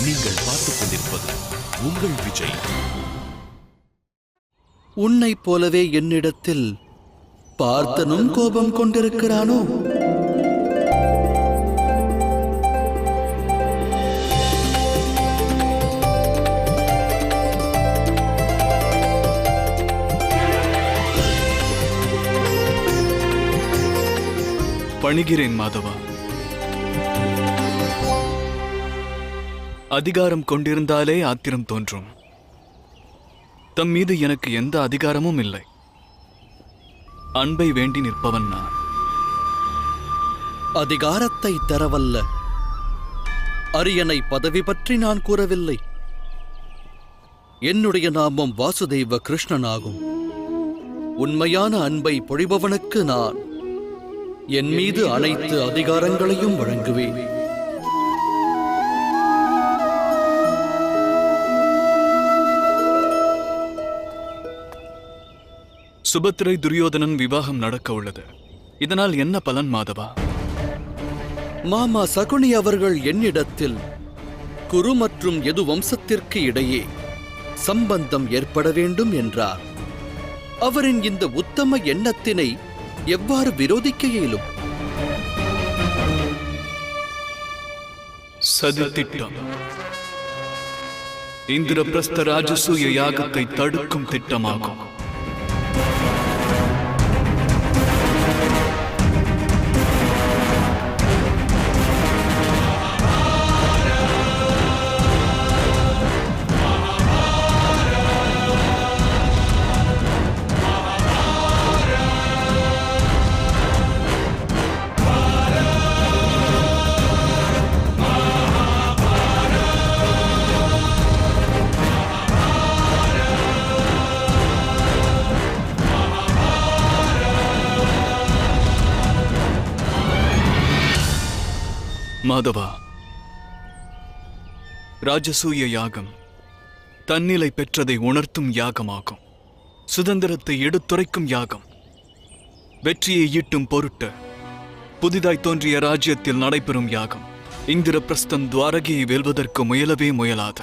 நீங்கள் பார்த்துக் கொண்டிருப்பது உங்கள் விஜய். உன்னைப் போலவே என்னிடத்தில் பார்த்தனும் கோபம் கொண்டிருக்கிறானோ? பணிகிறேன் மாதவா. அதிகாரம் கொண்டிருந்தாலே ஆத்திரம் தோன்றும். தம் மீது எனக்கு எந்த அதிகாரமும் இல்லை. அன்பை வேண்டி நிற்பவன் நான். அதிகாரத்தை தரவல்ல அரியணை பதவி பற்றி நான் கூறவில்லை. என்னுடைய நாமம் வாசுதேவ கிருஷ்ணனாகும். உண்மையான அன்பை பொழிபவனுக்கு நான் என் மீது அனைத்து அதிகாரங்களையும் வழங்குவேன். சுபத்திரை துரியோதனன் விவாகம் நடக்க உள்ளது. இதனால் என்ன பலன் மாதவா? மாமா சகுனி அவர்கள் என்னிடத்தில் குரு மற்றும் யது வம்சத்திற்கு இடையே சம்பந்தம் ஏற்பட வேண்டும் என்றார். அவரின் இந்த உத்தம எண்ணத்தினை எவ்வாறு விரோதிக்க இயலும்? சதித்திட்டம். இந்திரபிரஸ்த ராஜசூய யாகத்தை தடுக்கும் திட்டமாகும். மாதவா, ராஜசூய யாகம் தன்னிலை பெற்றதை உணர்த்தும் யாகமாகும். சுதந்திரத்தை எடுத்துரைக்கும் யாகம். வெற்றியை ஈட்டும் பொருட்டு புதிதாய் தோன்றிய ராஜ்யத்தில் நடைபெறும் யாகம். இந்திரபிரஸ்தன் துவாரகையை வெல்வதற்கு முயலவே முயலாத.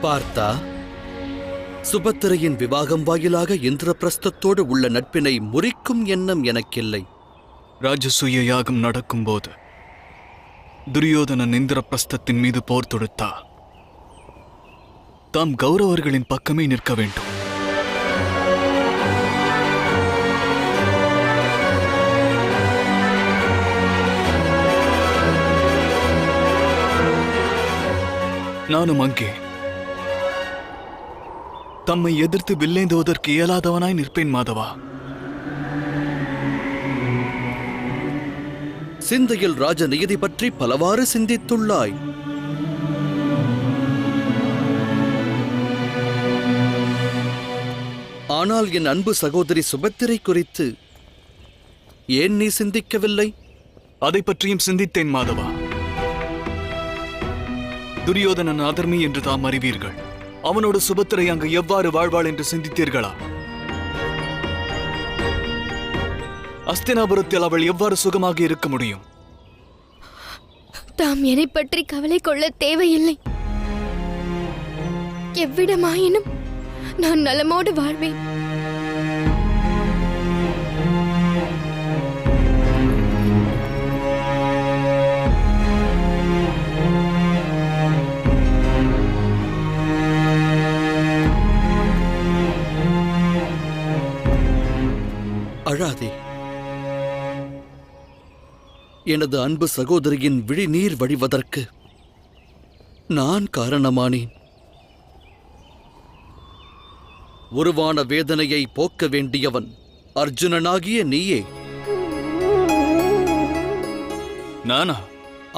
பார்த்தா, சுபத்திரையின் விவாகம் வாயிலாக இந்திரபிரஸ்தத்தோடு உள்ள நட்பினை முறிக்கும் எண்ணம் எனக்கில்லை. ராஜசூய யாகம் நடக்கும்போது துரியோதனன் இந்திரபிரஸ்தத்தின் மீது போர் தொடுத்தா தாம் கௌரவர்களின் பக்கமே நிற்க வேண்டும். நானும் அங்கே தம்மை எதிர்த்து வில்லேந்துவதற்கு இயலாதவனாய் நிற்பேன் மாதவா. சிந்தையில் ராஜ நியதி பற்றி பலவாறு சிந்தித்துள்ளாய். ஆனால் என் அன்பு சகோதரி சுபத்திரை குறித்து ஏன் நீ சிந்திக்கவில்லை? அதை பற்றியும் சிந்தித்தேன் மாதவா. துரியோதனன் அதர்மி என்று தாம் அறிவீர்கள். அவனோடு சுபத்திரை அங்கு எவ்வாறு வாழ்வாள் என்று சிந்தித்தீர்களா? அஸ்தினாபுரத்தில் அவள் எவ்வாறு சுகமாக இருக்க முடியும்? தாம் என்னை பற்றி கவலை கொள்ள தேவையில்லை. எவ்விடமாயினும் நான் நலமோடு வாழ்வேன். அழாதே. எனது அன்பு சகோதரியின் விழிநீர் வழிவதற்கு நான் காரணமானேன். உருவான வேதனையை போக்க வேண்டியவன் அர்ஜுனனாகிய நீயே. நானா?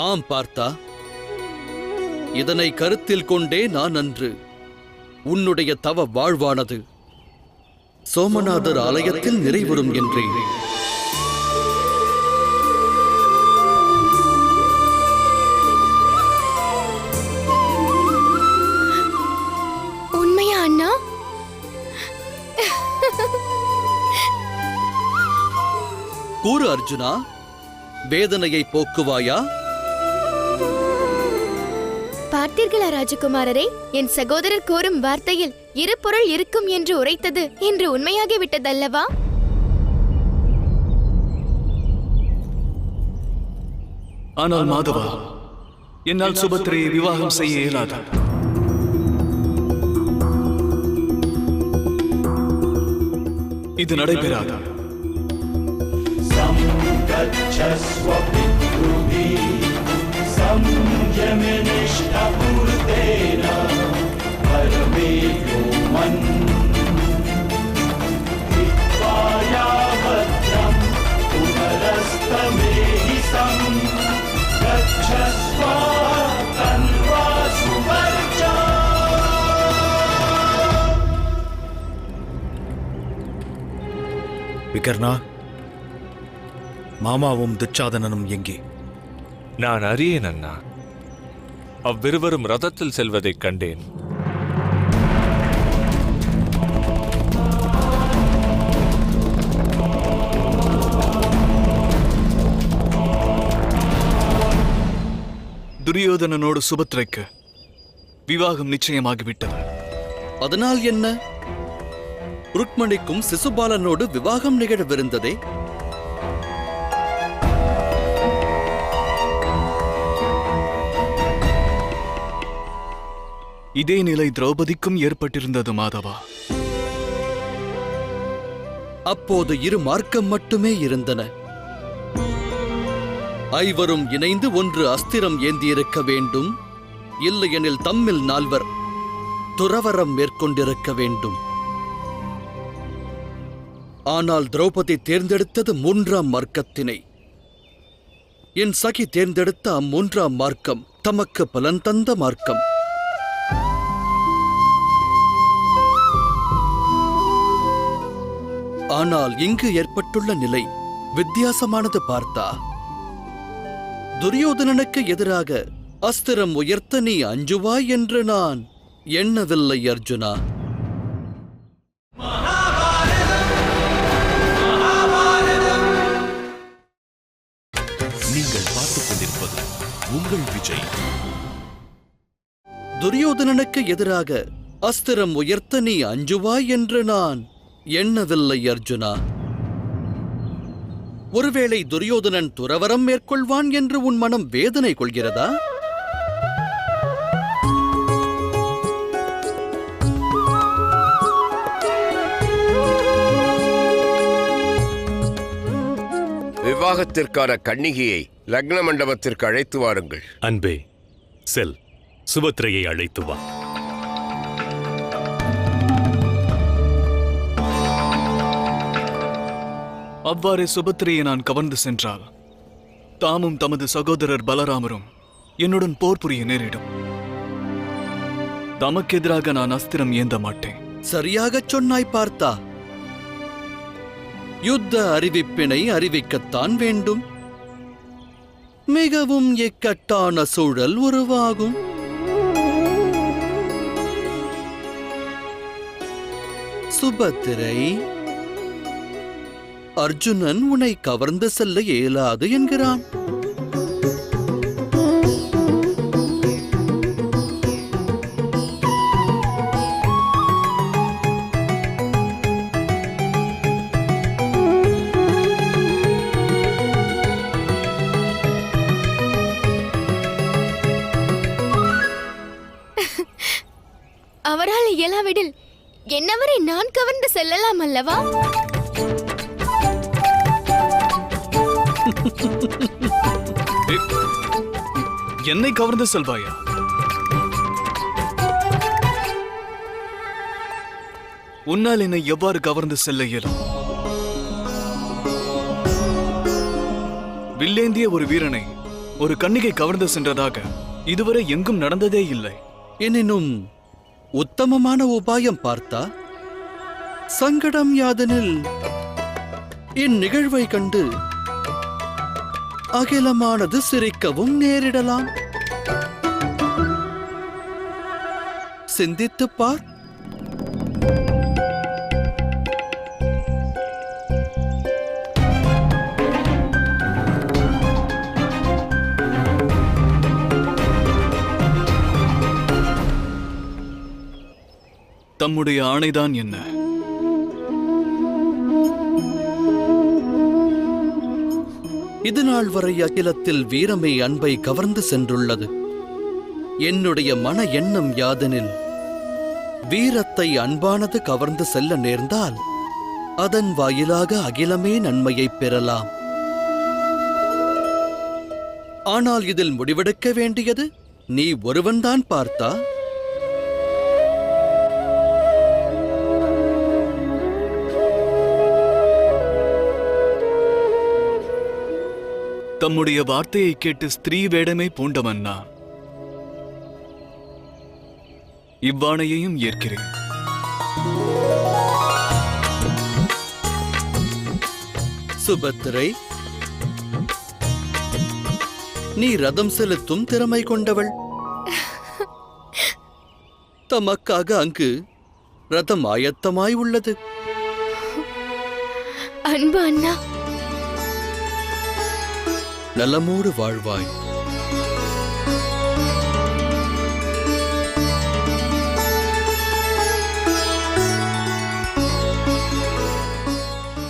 ஆம் பார்த்தா, இதனை கருத்தில் கொண்டே நான் அன்று உன்னுடைய தவ வாழ்வானது சோமநாதர் ஆலயத்தில் நிறைவுறும் என்றேன். கூறு அர்ஜுனா, வேதனையை போக்குவாயா பார்த்தீர்களா ராஜகுமாரரே, என் சகோதரர் கூறும் வார்த்தையில் இரு பொருள் இருக்கும் என்று உரைத்தது இன்று உண்மையாகிவிட்டதல்லவா? ஆனால் மாதவா, என்னால் சுபத்திரையை விவாகம் செய்ய இயலாது. இது நடைபெறாது. விகர்ணா, மாமாவும் துச்சாதனனும் எங்கே? நான் அறியேன் அண்ணா. அவ்விருவரும் ரதத்தில் செல்வதைக் கண்டேன். துரியோதனனோடு சுபத்திரைக்கு விவாகம் நிச்சயமாகிவிட்டது. அதனால் என்ன? ருக்மணிக்கும் சிசுபாலனோடு விவாகம் நிகழவிருந்ததே. இதே நிலை திரௌபதிக்கும் ஏற்பட்டிருந்தது மாதவா. அப்போது இரு மார்க்கம் மட்டுமே இருந்தன. ஐவரும் இணைந்து ஒன்று அஸ்திரம் ஏந்தியிருக்க வேண்டும், இல்லையெனில் தம்மில் நால்வர் துறவரம் மேற்கொண்டிருக்க வேண்டும். ஆனால் திரௌபதி தேர்ந்தெடுத்தது மூன்றாம் மார்க்கத்தினை. என் சகி தேர்ந்தெடுத்த அம்மூன்றாம் மார்க்கம் தமக்கு பலன் தந்த மார்க்கம். ஆனால் இங்கு ஏற்பட்டுள்ள நிலை வித்தியாசமானது பார்த்தா. துரியோதனனுக்கு எதிராக அஸ்திரம் உயர்த்த நீ அஞ்சுவாய் என்று நான் எண்ணவில்லை அர்ஜுனா. நீங்கள் பார்த்துக் கொண்டிருப்பது உங்கள் விஜய். துரியோதனனுக்கு எதிராக அஸ்திரம் உயர்த்த நீ அஞ்சுவாய் என்று நான் எண்ணவில்லை அர்ஜுனா. ஒருவேளை துரியோதனன் துறவரம் மேற்கொள்வான் என்று உன் மனம் வேதனை கொள்கிறதா? விவாகத்திற்கான கன்னிகையை லக்ன மண்டபத்திற்கு அழைத்து வாருங்கள். அன்பே, செல், சுபத்திரையை அழைத்து வா. அவ்வாறே சுபத்திரையை நான் கவர்ந்து சென்றால் தாமும் தமது சகோதரர் பலராமரும் என்னுடன் போர் புரிய நேரிடும். தமக்கு எதிராக நான் அஸ்திரம் ஏந்த மாட்டேன். சரியாகச் சொன்னாய் பார்த்தா. யுத்த அறிவிப்பினை அறிவிக்கத்தான் வேண்டும். மிகவும் இக்கட்டான சூழல் உருவாகும். சுபத்திரை, அர்ஜுனன் உன்னை கவர்ந்து செல்ல இயலாது என்கிறான். அவரால் இயலாவிடில் என்னவரை நான் கவர்ந்து செல்லலாம் அல்லவா? என்னை கவர்ந்து செல்வாயா? உன்னால் என்னை எவ்வாறு கவர்ந்து செல்ல இயலும்? வில்லேந்திய ஒரு வீரனை ஒரு கன்னிகை கவர்ந்து சென்றதாக இதுவரை எங்கும் நடந்ததே இல்லை. எனினும் உத்தமமான உபாயம் பார்த்தா. சங்கடம் யாதெனில் இந்நிகழ்வை கண்டு அகிலமானது சிரிக்கவும் நேரிடலாம். சிந்தித்துப் பார். தம்முடைய ஆணைதான் என்ன? இதுநாள் வரை அகிலத்தில் வீரமே அன்பை கவர்ந்து சென்றுள்ளது. என்னுடைய மன எண்ணம் யாதெனில், வீரத்தை அன்பானது கவர்ந்து செல்ல நேர்ந்தால் அதன் வாயிலாக அகிலமே நன்மையைப் பெறலாம். ஆனால் இதில் முடிவெடுக்க வேண்டியது நீ ஒருவன்தான் பார்த்தா? தம்முடைய வார்த்தையை கேட்டு ஸ்திரீ வேடமே பூண்டவன் நான். இவ்வாணையையும் ஏற்கிறேன். சுபத்திரை, நீ ரதம் செலுத்தும் திறமை கொண்டவள். தமக்காக அங்கு ரதம் ஆயத்தமாய் உள்ளது. அன்பு அண்ணா, நலமோடு வாழ்வாய்.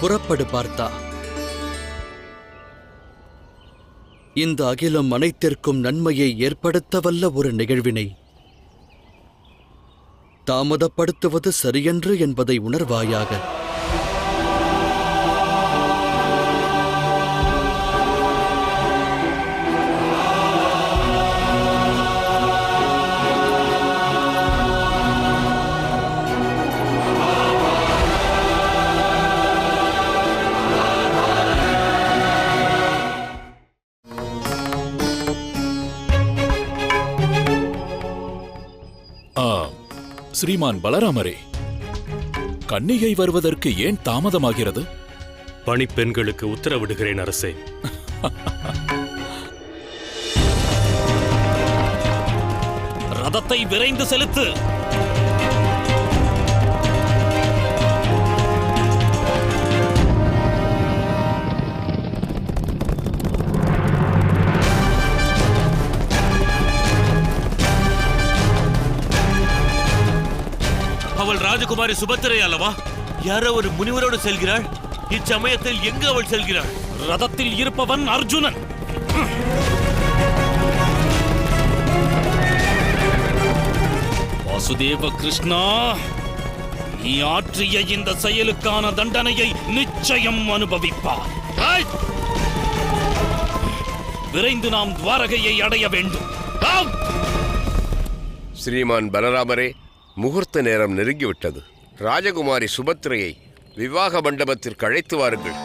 புறப்படு பார்த்தா. இந்த அகிலம் அனைத்திற்கும் நன்மையை ஏற்படுத்த வல்ல ஒரு நிகழ்வினை தாமதப்படுத்துவது சரியன்று என்பதை உணர்வாயாக. ஸ்ரீமான் பலராமரே, கன்னிகை வருவதற்கு ஏன் தாமதமாகிறது? பணிப்பெண்களுக்கு உத்தரவிடுகிறேன் அரசே. ரதத்தை விரைந்து செலுத்து. அவள் ராஜகுமாரி சுபத்திரை அல்லவா? யாரோ ஒரு முனிவரோடு செல்கிறாள். இச்சமயத்தில் எங்கு அவள் செல்கிறாள்? ரதத்தில் இருப்பவன் அர்ஜுனன். வாசுதேவ கிருஷ்ணா, நீ ஆற்றிய இந்த செயலுக்கான தண்டனையை நிச்சயம் அனுபவிப்பார். விரைந்து நாம் துவாரகையை அடைய வேண்டும். ஸ்ரீமான் பலராமரே, முகூர்த்த நேரம் நெருங்கிவிட்டது. ராஜகுமாரி சுபத்திரையை விவாக மண்டபத்திற்கு அழைத்து வாருங்கள்.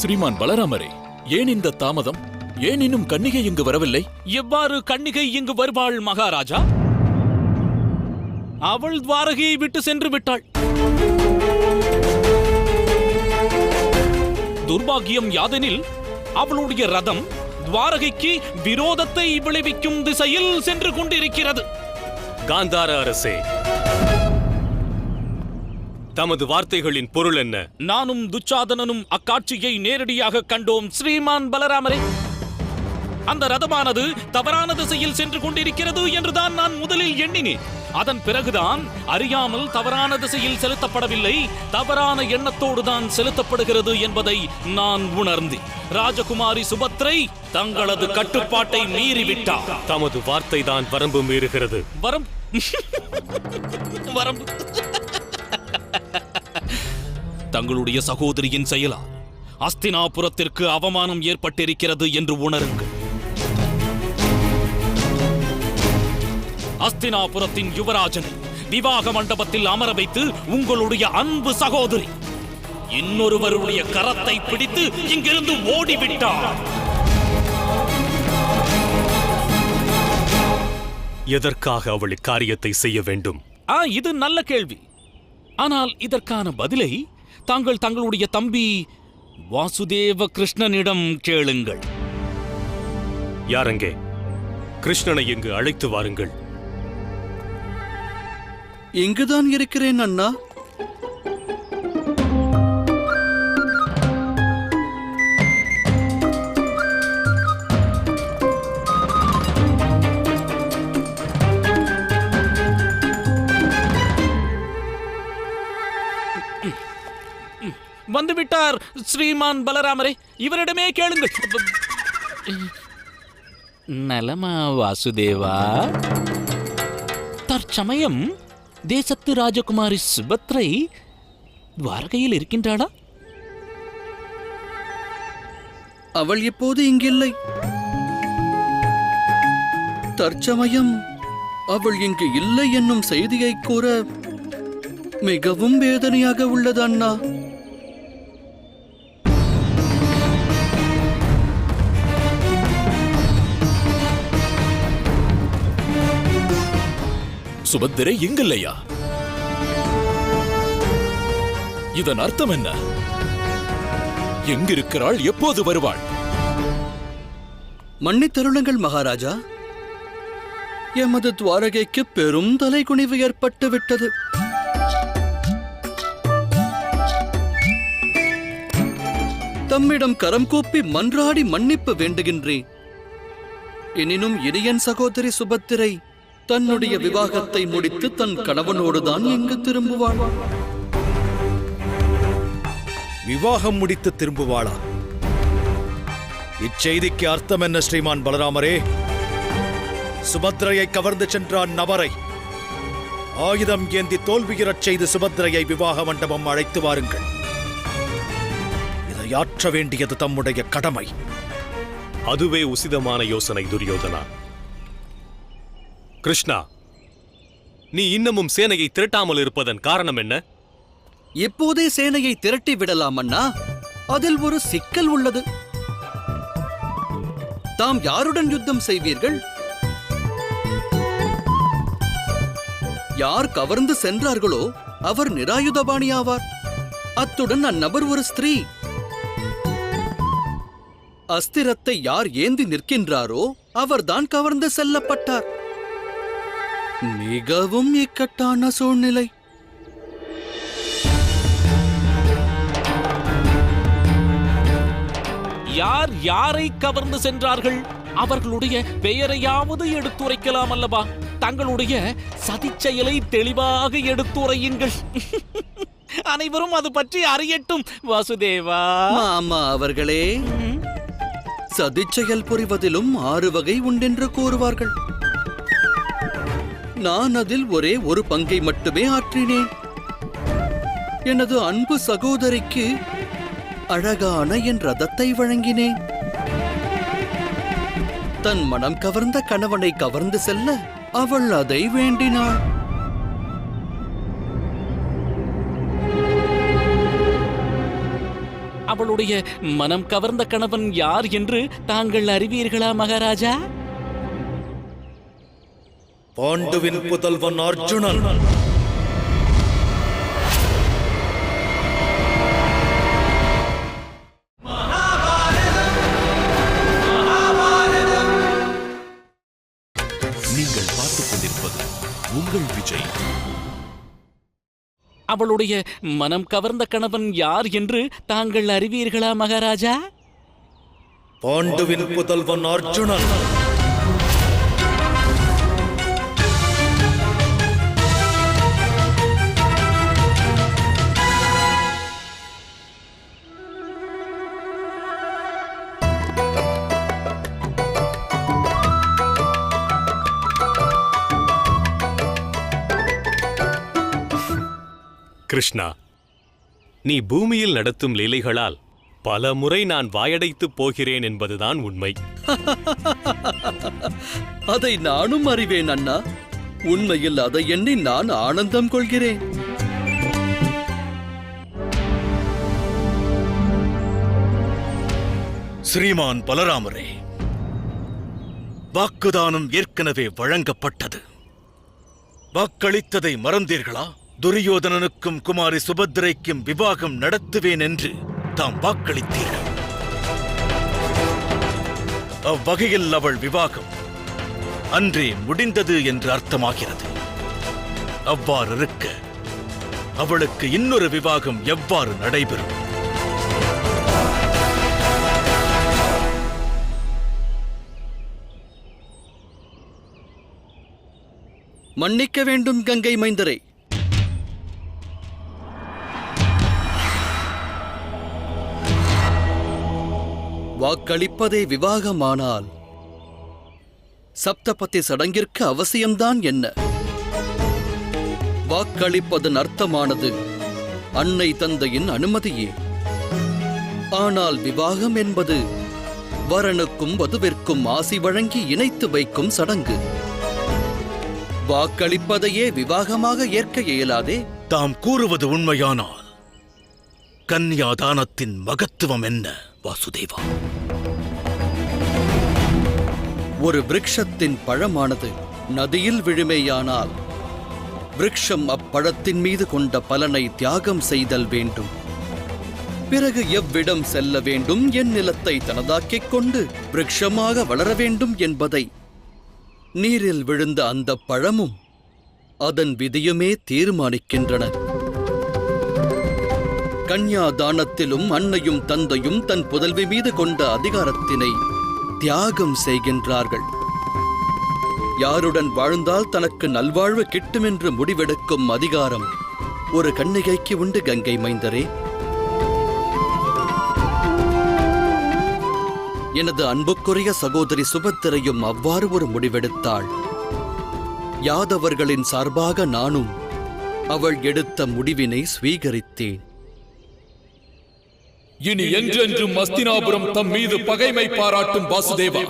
ஸ்ரீமான் பலராமரே, ஏன் இந்த தாமதம்? ஏன் இன்னும் கன்னிகை இங்கு வரவில்லை? எவ்வாறு கன்னிகை இங்கு வருவாள் மகாராஜா? அவள் துவாரகையை விட்டு சென்று விட்டாள். துர்பாகியம் யாதெனில், அவளுடைய ரதம் துவாரகைக்கு விரோதத்தை விளைவிக்கும் திசையில் சென்று கொண்டிருக்கிறது. காந்தார அரசே, தமது வார்த்தைகளின் பொருள் என்ன? நானும் துச்சாதனனும் அக்காட்சியை நேரடியாக கண்டோம் ஸ்ரீமான் பலராமரே. அந்த ரதமானது தவறான திசையில் சென்று கொண்டிருக்கிறது என்றுதான் நான் முதலில் எண்ணினேன். அதன் பிறகுதான் அறியாமல் தவறான திசையில் செலுத்தப்படவில்லை, தவறான எண்ணத்தோடு தான் செலுத்தப்படுகிறது என்பதை நான் உணர்ந்தேன். ராஜகுமாரி சுபத்ரை தங்களது கட்டுப்பாட்டை மீறிவிட்டார். தமது வார்த்தை தான் வரம்பு மீறுகிறது. வரம்பு தங்களுடைய சகோதரியின் செயலால் அஸ்தினாபுரத்திற்கு அவமானம் ஏற்பட்டிருக்கிறது என்று உணருங்கள். அஸ்தினாபுரத்தின் யுவராஜனை விவாக மண்டபத்தில் அமர வைத்து உங்களுடைய அன்பு சகோதரி இன்னொருவருடைய கரத்தை பிடித்து இங்கிருந்து ஓடிவிட்டார். எதற்காக அவள் இக்காரியத்தை செய்ய வேண்டும்? இது நல்ல கேள்வி. ஆனால் இதற்கான பதிலை தாங்கள் தங்களுடைய தம்பி வாசுதேவ கிருஷ்ணனிடம் கேளுங்கள். யாரங்கே? கிருஷ்ணனை இங்கு அழைத்து வாருங்கள். இங்குதான் இருக்கிறேன் அண்ணா. இருக்கிறார் ஸ்ரீமான் பலராமரே, இவரிடமே கேளுங்கள். நலமா வாசுதேவா? தற்சமயம் தேசத்து ராஜகுமாரி சுபத்ரை துவாரகையில் இருக்கின்றாளா? அவள் இப்போது இங்கில்லை. தற்சமயம் அவள் இங்கு இல்லை என்னும் செய்தியை கூற மிகவும் வேதனையாக உள்ளது அண்ணா. சுபத்திரை இங்கில்லையா? இதன் அர்த்தம் என்ன? எங்கிருக்கிறாள்? எப்போது வருவாள்? மன்னித்தருளுங்கள் மகாராஜா, எமது துவாரகைக்கு பெரும் தலைகுனிவு ஏற்பட்டு விட்டது. தம்மிடம் கரம் கூப்பி மன்றாடி மன்னிப்பு வேண்டுகின்றேன். எனினும் இனியன் சகோதரி சுபத்திரை தன்னுடைய விவாகத்தை முடித்து தன் கணவனோடுதான் இங்கு திரும்புவாள். விவாகம் முடித்து திரும்புவாளா? இச்செய்திக்கு அர்த்தம் என்ன ஸ்ரீமான் பலராமரே? சுபத்திரையை கவர்ந்து சென்ற அந்நபரை ஆயுதம் ஏந்தி தோல்வியுறச் செய்து சுபத்திரையை விவாக மண்டபம் அழைத்து வாருங்கள். இதை ஆற்ற வேண்டியது தம்முடைய கடமை. அதுவே உசிதமான யோசனை துரியோதனா. கிருஷ்ணா, நீ இன்னமும் சேனையை திரட்டாமல் இருப்பதன் காரணம் என்ன? இப்போதே சேனையை திரட்டி விடலாம் அண்ணா. அதில் ஒரு சிக்கல் உள்ளது. தாம் யாருடன் யுத்தம் செய்வீர்கள்? யார் கவர்ந்து சென்றார்களோ அவர் நிராயுதபாணி ஆவார். அத்துடன் அந்நபர் ஒரு ஸ்திரீ. அஸ்திரத்தை யார் ஏந்தி நிற்கின்றாரோ அவர்தான் கவர்ந்து செல்லப்பட்டார். மிகவும் இக்கட்டான சூழ்நிலை. யார் யாரை கவர்ந்து சென்றார்கள்? அவர்களுடைய பெயரையாவது எடுத்துரைக்கலாம் அல்லவா? தங்களுடைய சதிச்செயலை தெளிவாக எடுத்துரையுங்கள். அனைவரும் அது பற்றி அறியட்டும் வாசுதேவா. மாமா அவர்களே, சதிச்செயல் புரிவதிலும் 6 வகை உண்டென்று கூறுவார்கள். நான் அதில் ஒரே ஒரு பங்கை மட்டுமே ஆற்றினேன். எனது அன்பு சகோதரிக்கு அழகான என் ரதத்தை வழங்கினேன். தன் மனம் கவர்ந்த கணவனை கவர்ந்து செல்ல அவள் அதை வேண்டினாள். அவளுடைய மனம் கவர்ந்த கணவன் யார் என்று தாங்கள் அறிவீர்களா மகாராஜா? பாண்டுவின் புதல்வன் அர்ஜுனன். நீங்கள் பார்த்துக் கொண்டிருப்பது உங்கள் விஜய். அவளுடைய மனம் கவர்ந்த கணவன் யார் என்று தாங்கள் அறிவீர்களா மகாராஜா? பாண்டுவின் புதல்வன் அர்ஜுனன். கிருஷ்ணா, நீ பூமியில் நடத்தும் லீலைகளால் பல முறை நான் வாயடைத்துப் போகிறேன் என்பதுதான் உண்மை. அதை நானும் அறிவேன் அண்ணா. உண்மையில் அதை எண்ணி நான் ஆனந்தம் கொள்கிறேன். ஸ்ரீமான் பலராமரே, வாக்குதானம் ஏற்கனவே வழங்கப்பட்டது. வாக்களித்ததை மறந்தீர்களா? துரியோதனனுக்கும் குமாரி சுபத்திரைக்கும் விவாகம் நடத்துவேன் என்று தாம் வாக்களித்தீர்கள். அவ்வகையில் அவள் விவாகம் அன்றே முடிந்தது என்று அர்த்தமாகிறது. அவ்வாறு இருக்க அவளுக்கு இன்னொரு விவாகம் எவ்வாறு நடைபெறும்? மன்னிக்க வேண்டும் கங்கை மைந்தரே. வாக்களிப்பதே விவாகமானால் சப்தபதி சடங்கிற்கு அவசியம்தான் என்ன? வாக்களிப்பதன் அர்த்தமானது அன்னை தந்தையின் அனுமதியே. ஆனால் விவாகம் என்பது வரனுக்கும் வதுவிற்கும் ஆசி வழங்கி இணைத்து வைக்கும் சடங்கு. வாக்களிப்பதையே விவாகமாக ஏற்க இயலாதே. தாம் கூறுவது உண்மையானால் கன்னியாதானத்தின் மகத்துவம் என்ன வாசுதேவா? ஒரு விருட்சத்தின் பழமானது நதியில் விழுமேயானால் விருட்சம் அப்பழத்தின் மீது கொண்ட பலனை தியாகம் செய்தல் வேண்டும். பிறகு எவ்விடம் செல்ல வேண்டும், என் நிலத்தை தனதாக்கிக் கொண்டு விருட்சமாக வளர வேண்டும் என்பதை நீரில் விழுந்த அந்த பழமும் அதன் விதியுமே தீர்மானிக்கின்றன. கன்யாதானத்திலும் அன்னையும் தந்தையும் தன் புதல்வி மீது கொண்ட அதிகாரத்தினை தியாகம் செய்கின்றார்கள். யாருடன் வாழ்ந்தால் தனக்கு நல்வாழ்வு கிட்டும் என்று முடிவெடுக்கும் அதிகாரம் ஒரு கன்னிகைக்கு உண்டு கங்கை மைந்தரே. எனது அன்புக்குரிய சகோதரி சுபத்திரையும் அவ்வாறு ஒரு முடிவெடுத்தாள். யாதவர்களின் சார்பாக நானும் அவள் எடுத்த முடிவினை ஸ்வீகரித்தேன். இனி என்றென்றும் அஸ்தினாபுரம் தம் மீது பகைமை பாராட்டும் வாசுதேவா.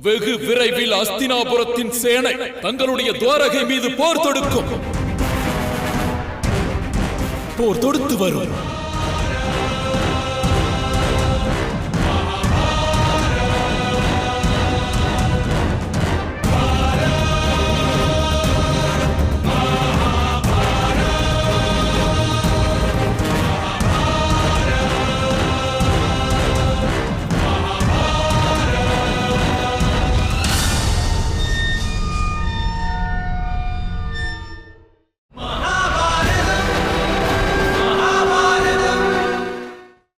வெகு விரைவில் அஸ்தினாபுரத்தின் சேனை தங்களுடைய துவாரகை மீது போர் தொடுக்கும். போர் தொடுத்து வரும்.